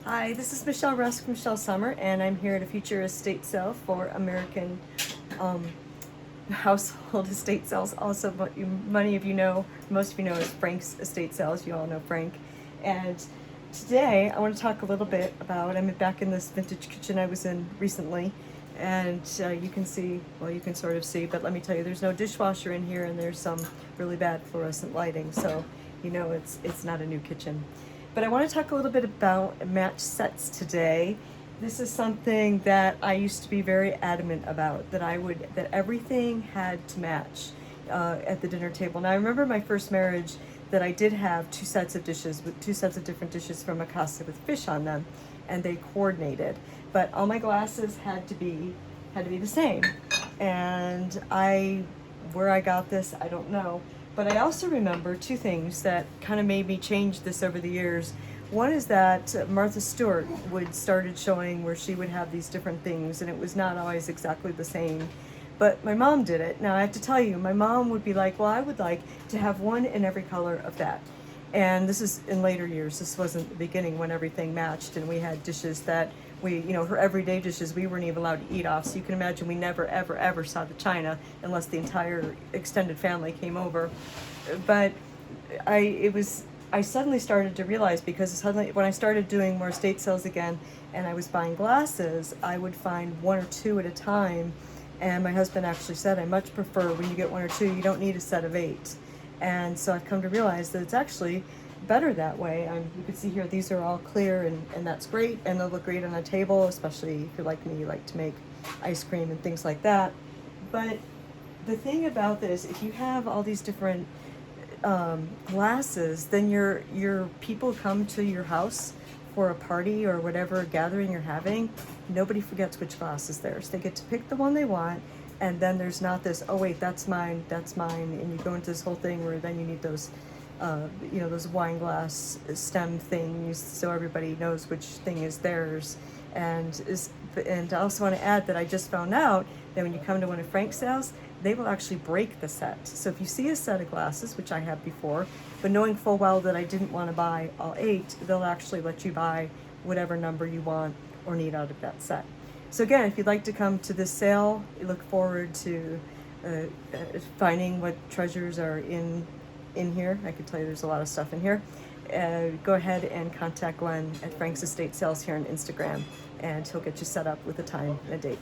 Hi, this is Michelle Rusk from Chelle Summer, and I'm here at a future estate sale for American um, household estate sales. Also, many of you know, most of you know, is Frank's estate sales. You all know Frank. And today, I want to talk a little bit about. I'm back in this vintage kitchen I was in recently, and you can see, well, you can sort of see, but let me tell you, there's no dishwasher in here, and there's some really bad fluorescent lighting, so you know it's not a new kitchen. But I want to talk a little bit about match sets today. This is something that I used to be very adamant about, that everything had to match at the dinner table. Now I remember my first marriage that I did have two sets of dishes with two sets of different dishes from Acosta with fish on them, and they coordinated. But all my glasses had to be the same. And where I got this, I don't know. But I also remember two things that kind of made me change this over the years. One is that Martha Stewart started showing where she would have these different things, and it was not always exactly the same. But my mom did it. Now I have to tell you, my mom would be like, well, I would like to have one in every color of that. And this is in later years. This wasn't the beginning when everything matched and we had dishes that her everyday dishes we weren't even allowed to eat off. So you can imagine we never, ever, ever saw the china unless the entire extended family came over. But I suddenly started to realize, because suddenly when I started doing more estate sales again and I was buying glasses, I would find one or two at a time. And my husband actually said, I much prefer when you get one or two, you don't need a set of 8. And so I've come to realize that it's actually better that way. You can see here, these are all clear, and that's great, and they'll look great on a table, especially if you're like me, you like to make ice cream and things like that. But the thing about this, if you have all these different glasses, then your people come to your house for a party or whatever gathering you're having, nobody forgets which glass is theirs. They get to pick the one they want, and then there's not this, oh wait, that's mine, and you go into this whole thing where then you need those those wine glass stem things so everybody knows which thing is theirs. And I also want to add that I just found out that when you come to one of Frank's sales, they will actually break the set. So if you see a set of glasses, which I have before, but knowing full well that I didn't want to buy all 8, they'll actually let you buy whatever number you want or need out of that set. So again, if you'd like to come to this sale, you look forward to finding what treasures are in here. I can tell you there's a lot of stuff in here. Go ahead and contact Glenn at Frank's Estate Sales here on Instagram, and he'll get you set up with a time and a date.